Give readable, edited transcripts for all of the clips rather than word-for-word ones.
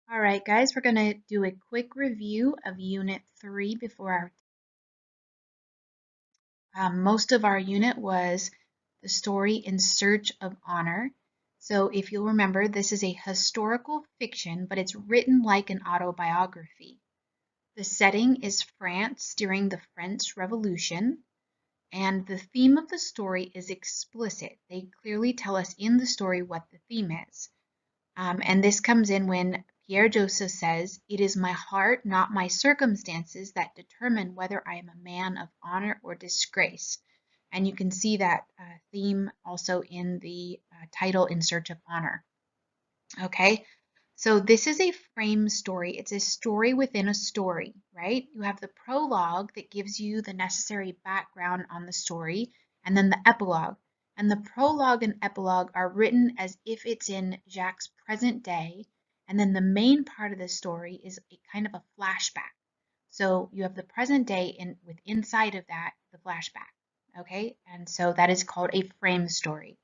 All right, guys, we're going to do a quick review of Unit 3 before most of our unit was the story In Search of Honor. So if you'll remember, this is a historical fiction, but it's written like an autobiography. The setting is France during the French Revolution, and the theme of the story is explicit. They clearly tell us in the story what the theme is. And this comes in when Pierre Joseph says, "It is my heart, not my circumstances, that determine whether I am a man of honor or disgrace." And you can see that theme also in the title, In Search of Honor. Okay, so this is a frame story. It's a story within a story, right? You have the prologue that gives you the necessary background on the story, and then the epilogue. And the prologue and epilogue are written as if it's in Jacques' present day, and then the main part of the story is a kind of a flashback. So you have the present day and with inside of that, the flashback, okay? And so that is called a frame story.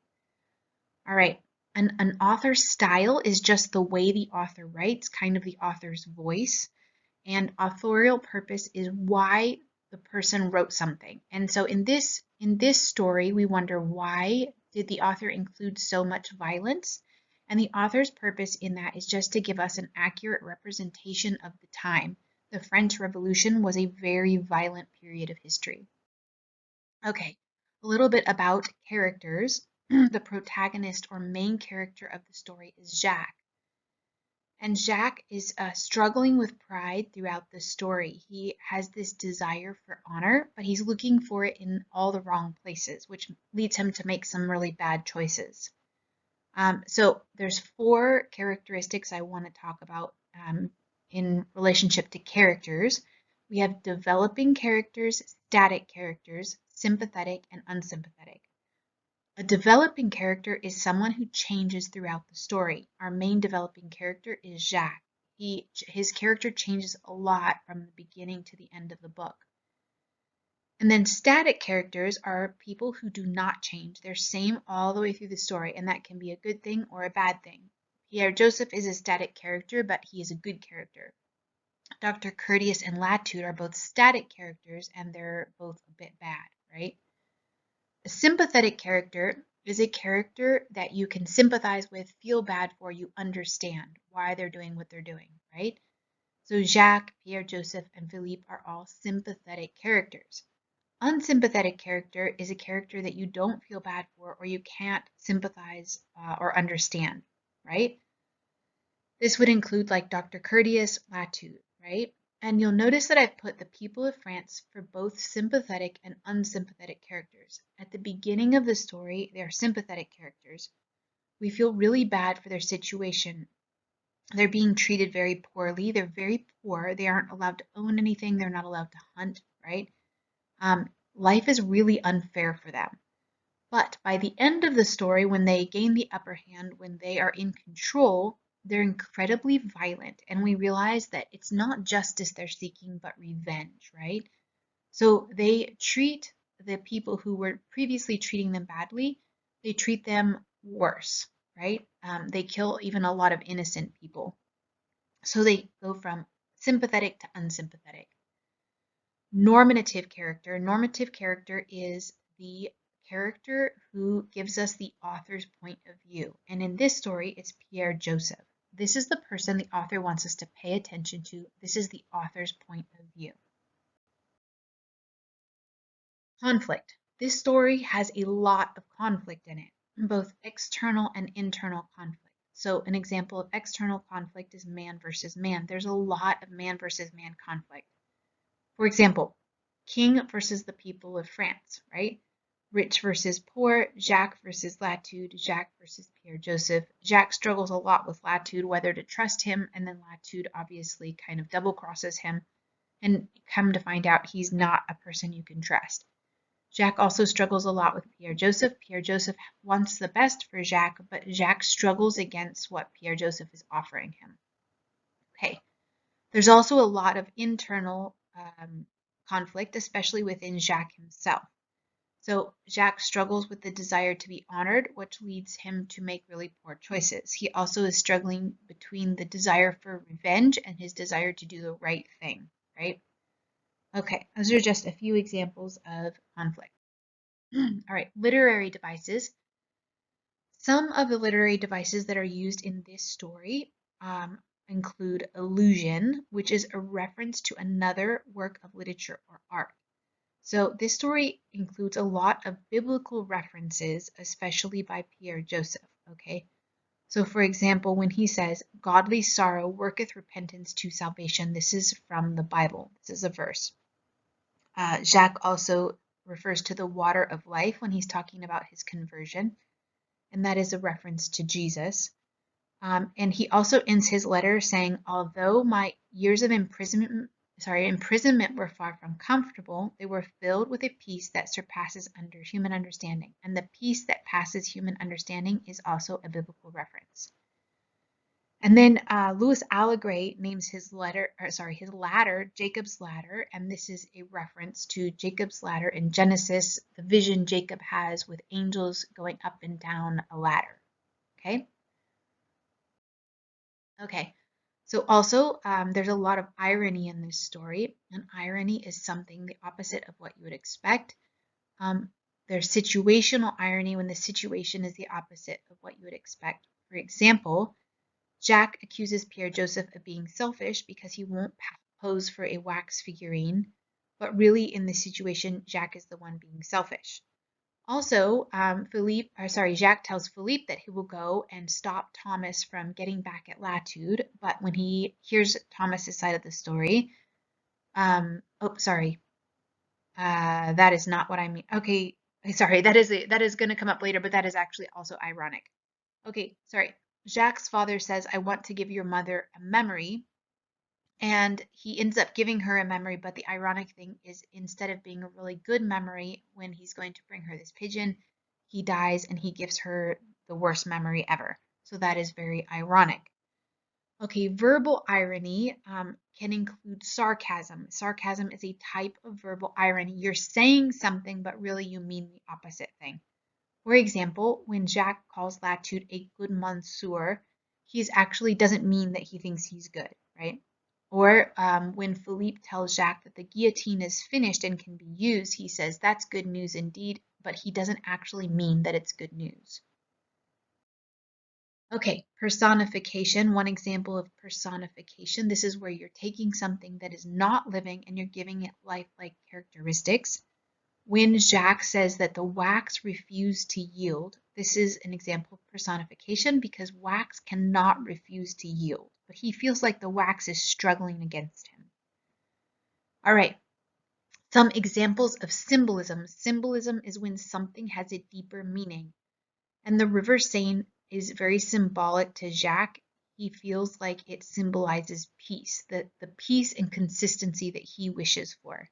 All right. An author's style is just the way the author writes, kind of the author's voice. And authorial purpose is why the person wrote something. And so in this story, we wonder, why did the author include so much violence? And the author's purpose in that is just to give us an accurate representation of the time. The French Revolution was a very violent period of history. Okay, a little bit about characters. The protagonist or main character of the story is Jacques. And Jacques is struggling with pride throughout the story. He has this desire for honor, but he's looking for it in all the wrong places, which leads him to make some really bad choices. So there's 4 characteristics I want to talk about in relationship to characters. We have developing characters, static characters, sympathetic, and unsympathetic. A developing character is someone who changes throughout the story. Our main developing character is Jacques. His character changes a lot from the beginning to the end of the book. And then static characters are people who do not change. They're same all the way through the story, and that can be a good thing or a bad thing. Pierre Joseph is a static character, but he is a good character. Dr. Courteous and Latude are both static characters, and they're both a bit bad, right? A sympathetic character is a character that you can sympathize with, feel bad for, you understand why they're doing what they're doing, right? So Jacques, Pierre Joseph, and Philippe are all sympathetic characters. Unsympathetic character is a character that you don't feel bad for or you can't sympathize or understand, right? This would include like Dr. Courteous, Latude, right? And you'll notice that I've put the people of France for both sympathetic and unsympathetic characters. At the beginning of the story, they are sympathetic characters. We feel really bad for their situation. They're being treated very poorly. They're very poor. They aren't allowed to own anything. They're not allowed to hunt, right? Life is really unfair for them. But by the end of the story, when they gain the upper hand, when they are in control, they're incredibly violent. And we realize that it's not justice they're seeking, but revenge, right? So they treat the people who were previously treating them badly, they treat them worse, right? They kill even a lot of innocent people. So they go from sympathetic to unsympathetic. Normative character is the character who gives us the author's point of view. And in this story, it's Pierre Joseph. This is the person the author wants us to pay attention to. This is the author's point of view. Conflict. This story has a lot of conflict in it, both external and internal conflict. So an example of external conflict is man versus man. There's a lot of man versus man conflict. For example, king versus the people of France, right? Rich versus poor, Jacques versus Latude, Jacques versus Pierre Joseph. Jacques struggles a lot with Latude, whether to trust him, and then Latude obviously kind of double crosses him, and come to find out he's not a person you can trust. Jacques also struggles a lot with Pierre Joseph. Pierre Joseph wants the best for Jacques, but Jacques struggles against what Pierre Joseph is offering him. Okay, there's also a lot of internal conflict, especially within Jacques himself. So Jacques struggles with the desire to be honored, which leads him to make really poor choices. He also is struggling between the desire for revenge and his desire to do the right thing, right? Okay, those are just a few examples of conflict. All right, literary devices. Some of the literary devices that are used in this story include allusion, which is a reference to another work of literature or art. So this story includes a lot of biblical references, especially by Pierre Joseph, okay? So for example, when he says, godly sorrow worketh repentance to salvation, this is from the Bible. This is a verse. Jacques also refers to the water of life when he's talking about his conversion, and that is a reference to Jesus. And he also ends his letter saying, although my years of imprisonment were far from comfortable, they were filled with a peace that surpasses human understanding. And the peace that passes human understanding is also a biblical reference. And then Louis Allegre names his ladder Jacob's ladder, and this is a reference to Jacob's ladder in Genesis, the vision Jacob has with angels going up and down a ladder. Okay. Okay. So also, there's a lot of irony in this story, and irony is something the opposite of what you would expect. There's situational irony when the situation is the opposite of what you would expect. For example, Jacques accuses Pierre Joseph of being selfish because he won't pose for a wax figurine, but really in this situation, Jacques is the one being selfish. Also, Jacques tells Philippe that he will go and stop Thomas from getting back at Latude, but when he hears Thomas's side of the story, that is not what I mean. Okay, sorry, that is going to come up later, but that is actually also ironic. Okay, sorry. Jacques' father says, I want to give your mother a memory, and he ends up giving her a memory, but the ironic thing is instead of being a really good memory when he's going to bring her this pigeon, he dies and he gives her the worst memory ever. So that is very ironic. Okay, verbal irony can include sarcasm. Sarcasm is a type of verbal irony. You're saying something, but really you mean the opposite thing. For example, when Jacques calls Latude a good monsieur, he actually doesn't mean that he thinks he's good, right? Or when Philippe tells Jacques that the guillotine is finished and can be used, he says that's good news indeed, but he doesn't actually mean that it's good news. Okay, personification. One example of personification. This is where you're taking something that is not living and you're giving it lifelike characteristics. When Jacques says that the wax refused to yield, this is an example of personification because wax cannot refuse to yield, but he feels like the wax is struggling against him. All right, some examples of symbolism. Symbolism is when something has a deeper meaning. And the river Seine is very symbolic to Jacques. He feels like it symbolizes peace, the peace and consistency that he wishes for.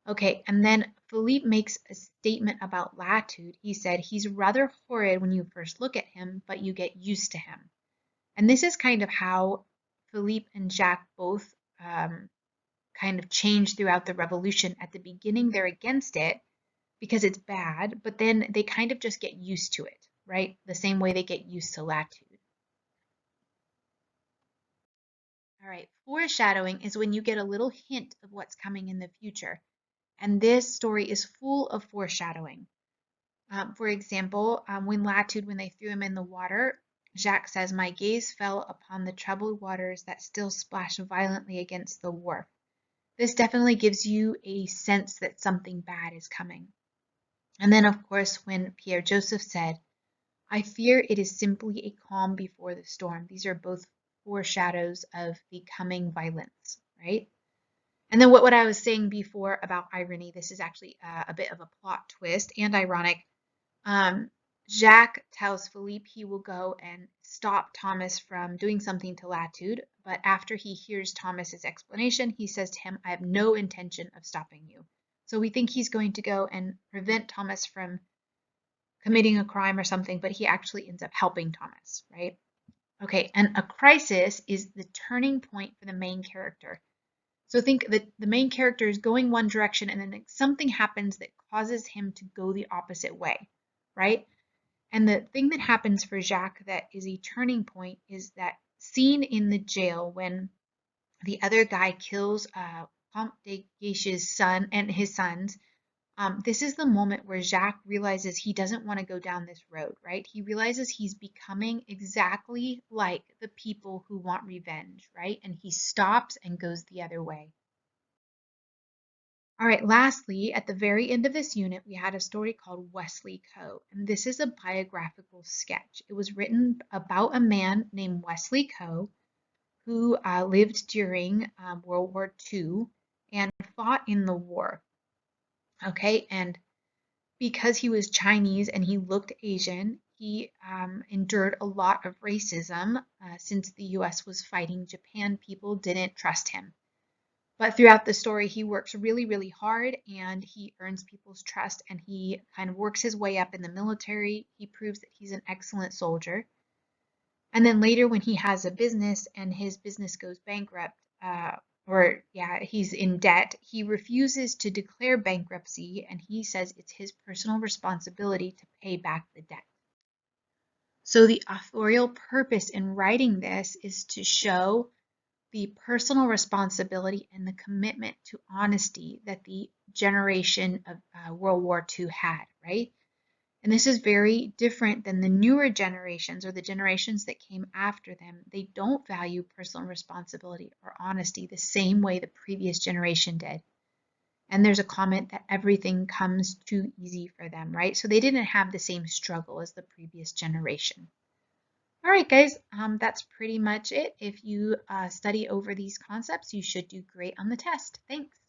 Okay, and then Philippe makes a statement about Latude. He said, he's rather horrid when you first look at him, but you get used to him. And this is kind of how Philippe and Jacques both kind of change throughout the revolution. At the beginning, they're against it because it's bad, but then they kind of just get used to it, right? The same way they get used to Latude. All right, foreshadowing is when you get a little hint of what's coming in the future. And this story is full of foreshadowing. For example, when they threw him in the water, Jacques says, my gaze fell upon the troubled waters that still splash violently against the wharf. This definitely gives you a sense that something bad is coming. And then, of course, when Pierre Joseph said, I fear it is simply a calm before the storm. These are both foreshadows of the coming violence, right? And then what I was saying before about irony, this is actually a bit of a plot twist and ironic. Jacques tells Philippe he will go and stop Thomas from doing something to Latude, but after he hears Thomas's explanation, he says to him, I have no intention of stopping you. So we think he's going to go and prevent Thomas from committing a crime or something, but he actually ends up helping Thomas, right? Okay, and a crisis is the turning point for the main character. So think that the main character is going one direction and then something happens that causes him to go the opposite way, right? And the thing that happens for Jacques that is a turning point is that scene in the jail when the other guy kills Comte de Guiche's son and his sons. This is the moment where Jacques realizes he doesn't want to go down this road, right? He realizes he's becoming exactly like the people who want revenge, right? And he stops and goes the other way. All right, lastly, at the very end of this unit, we had a story called Wesley Coe, and this is a biographical sketch. It was written about a man named Wesley Coe who lived during World War II and fought in the war. Okay, and because he was Chinese and he looked Asian, he endured a lot of racism since the US was fighting Japan. People didn't trust him. But throughout the story, he works really, really hard and he earns people's trust and he kind of works his way up in the military. He proves that he's an excellent soldier. And then later, when he has a business and his business goes bankrupt, he's in debt, he refuses to declare bankruptcy and he says it's his personal responsibility to pay back the debt. So the authorial purpose in writing this is to show the personal responsibility and the commitment to honesty that the generation of World War II had, right? And this is very different than the newer generations or the generations that came after them. They don't value personal responsibility or honesty the same way the previous generation did. And there's a comment that everything comes too easy for them, right? So they didn't have the same struggle as the previous generation. All right, guys, that's pretty much it. If you study over these concepts, you should do great on the test. Thanks.